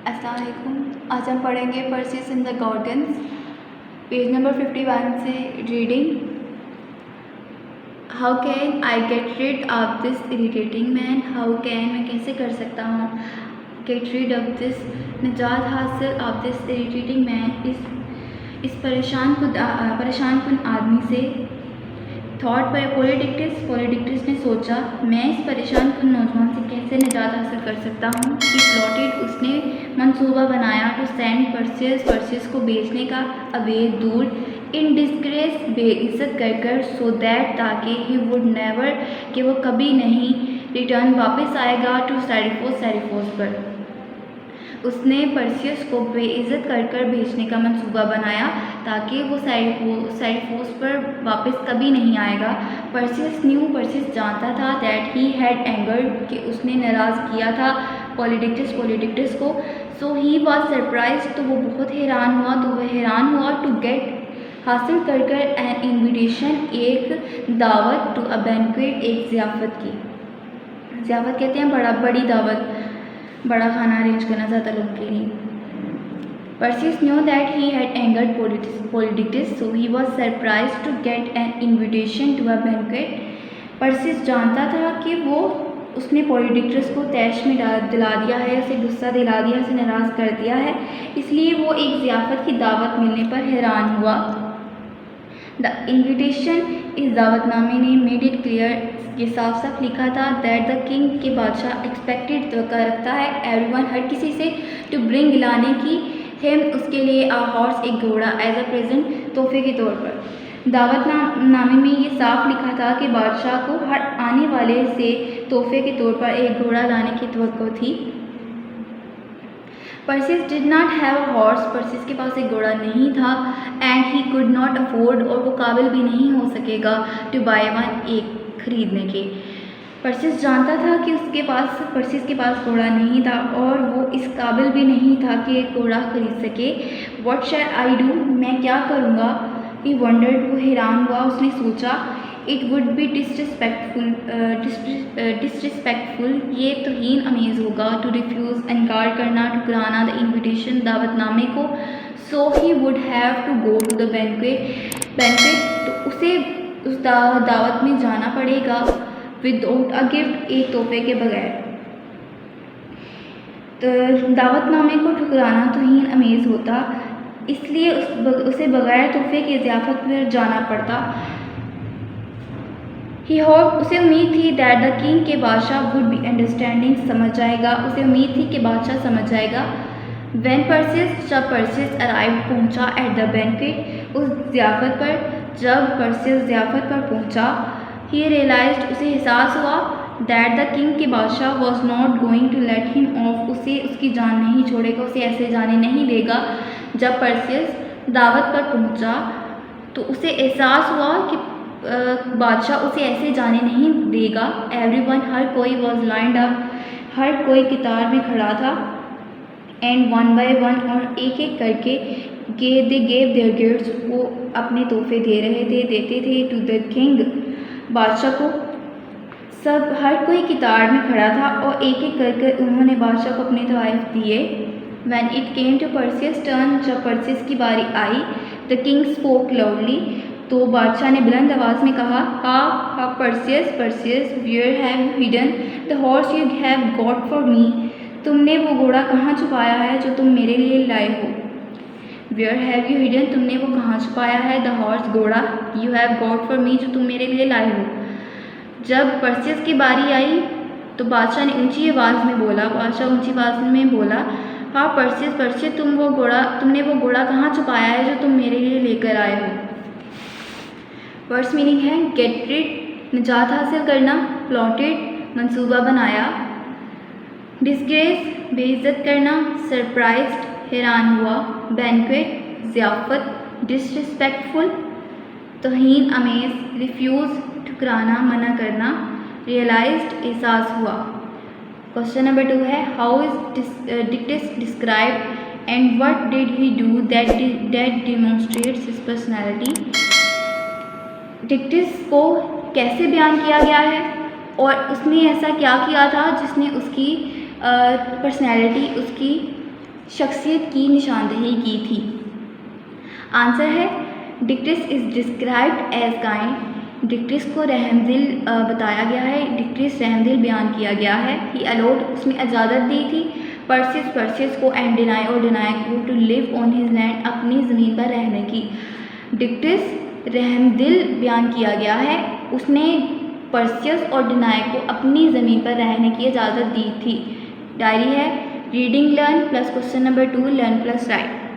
अस्सलाम वालेकुम। आज हम पढ़ेंगे Perseus in the gardens, page number 51 से reading. How can I get rid of this irritating man. How can मैं कैसे कर सकता हूँ गेट रिड ऑफ दिस निजात हासिल ऑफ दिस इरिटेटिंग मैन इस परेशान कुन आदमी से। थॉट पर पॉलिटिक्स ने सोचा मैं इस परेशान कुन नौजवान से कैसे निजात हासिल कर सकता हूँ। कि प्लॉटेड उसने मंसूबा बनाया टू सेंड पर्सियस को बेचने का अवे दूर इन डिस्ग्रेस बेइज्जत कर सो दैट ताकि ही वुड नेवर कि वो कभी नहीं रिटर्न वापस आएगा टू सेरिफोस पर। उसने पर्सियस को बेइज्जत कर भेजने का मंसूबा बनाया ताकि वो सेरिफोस पर वापस कभी नहीं आएगा। पर्सियस जानता था दैट ही हैड एंगर्ड कि उसने नाराज़ किया था पॉलिटिक्स को। सो ही वॉज सरप्राइज तो वो बहुत हैरान हुआ टू गेट हासिल कर एन इन्विटेशन एक दावत टू अ बैंक्वेट एक ज़ियाफ़त की। ज़ियाफ़त कहते हैं बड़ी दावत, बड़ा खाना अरेंज करना ज़्यादा लोगों के लिए। Perseus knew that he had angered Polydectes so he was surprised to get an invitation to a banquet. Perseus जानता था कि उसने पॉलिटिक्स को तैश में दिला दिया है, उसे गुस्सा दिला दिया, उसे नाराज़ कर दिया है, इसलिए वो एक ज़ियाफ़त की दावत मिलने पर हैरान हुआ। द इन्विटेशन इस दावतनामे ने मेड इट क्लियर ये साफ साफ लिखा था दैट द किंग के बादशाह एक्सपेक्टेड तो रखता है एवरीवन हर किसी से टू ब्रिंग लाने की हिम उसके लिए आ हॉर्स एक घोड़ा एज अ प्रेजेंट तोहफे के तौर पर। दावतनामे में ये साफ लिखा था कि बादशाह को हर आने वाले से तोहफे के तौर पर एक घोड़ा लाने की तवक्को थी। Perseus did not have a horse, Perseus के पास एक घोड़ा नहीं था and he could not afford और वो काबिल भी नहीं हो सकेगा टू बाय वन एक खरीदने के। पर्सियस जानता था कि पर्सियस के पास घोड़ा नहीं था और वो इस काबिल भी नहीं था कि एक घोड़ा खरीद सके। व्हाट शैल आई डू, मैं क्या करूँगा। ही वंडर्ड, वो हैरान हुआ, उसने सोचा इट वुड बी डिसरिस्पेक्टफुल ये तौहीन अमेज़ होगा टू रिफ्यूज़ इनकार करना ठुकराना द इन्विटेशन दावतनामे को। So he would have to go to the banquet तो उसे उस दावत में जाना पड़ेगा विदाउट अ गिफ्ट एक तोहफे के बगैर। तो दावतनामे को ठुकराना तौहीन अमेज़ होता, इसलिए उसे बगैर तोहफे की ज़ियाफ़त में जाना पड़ता। ही होप, उसे उम्मीद थी दैट द किंग के बादशाह वुड बी अंडरस्टैंडिंग समझ जाएगा, उसे उम्मीद थी कि बादशाह समझ जाएगा। व्हेन पर्सियस, जब पर्सियस अराइव पहुँचा एट द बैंक्वेट उस ज़ियाफ़त पर, जब पर्सियस ज़ियाफ़त पर पहुँचा ही रियलाइज्ड उसे एहसास हुआ दैट द किंग के बादशाह was not going to let him off, उसे उसकी जान नहीं छोड़ेगा, उसे ऐसे जाने नहीं देगा। जब पर्सियस दावत पर पहुँचा तो उसे एहसास हुआ कि बादशाह उसे ऐसे जाने नहीं देगा। एवरीवन, हर कोई वॉज लाइंड अप, हर कोई कतार में खड़ा था। एंड वन बाय वन, और एक एक करके दे गेव देयर गिफ्ट्स, वो अपने तोहफे देते थे टू द किंग, बादशाह को। हर कोई कतार में खड़ा था और एक एक करके उन्होंने बादशाह को अपने तोहफे दिए। When it came to Perseus turn, जब पर्सियस की बारी आई, द किंग स्पोक लाउडली, तो बादशाह ने बुलंद आवाज़ में कहा ha Perseus, where have you hidden the horse you have got for me, तुमने वो घोड़ा कहाँ छुपाया है जो तुम मेरे लिए लाए हो। वेयर हैव यू हिडन, तुमने वो कहाँ छुपाया है, द हॉर्स घोड़ा, यू हैव गॉट फॉर मी, जो तुम मेरे लिए लाए हो। जब पर्सियस की बारी आई तो बादशाह ने ऊंची आवाज़ में बोला, हाँ पर्सियस, तुमने वो घोड़ा कहाँ छुपाया है जो तुम मेरे लिए लेकर आए हो। वर्ड्स मीनिंग है गेट रिड निजात हासिल करना, प्लॉटेड मंसूबा बनाया, डिस्ग्रेस बेइज्जत करना, सरप्राइज्ड हैरान हुआ, बैंक्वेट ज़ियाफ़त, डिसरिस्पेक्टफुल तौहीन अमेज़, रिफ्यूज़ ठुकराना मना करना, रियलाइज्ड एहसास हुआ। क्वेश्चन नंबर 2 है how is Dictys described and what did he do that demonstrates his personality. Dictys को कैसे बयान किया गया है और उसने ऐसा क्या किया था जिसने उसकी पर्सनैलिटी, उसकी शख्सियत की निशानदेही की थी। आंसर है डिक्टिस इज़ डिस्क्राइब्ड एज काइंड। डिक्टिस को रहमदिल बताया गया है, डिक्टिस रहमदिल बयान किया गया है। ही अलाउड, उसने इजाज़त दी थी परसियस को एंड डिनाई और डिनाई को to live on his land, अपनी ज़मीन पर रहने की। डिक्टिस रहमदिल बयान किया गया है, उसने परसियस और डिनाई को अपनी ज़मीन पर रहने की इजाज़त दी थी। डायरी है reading learn plus question number 2 learn plus right.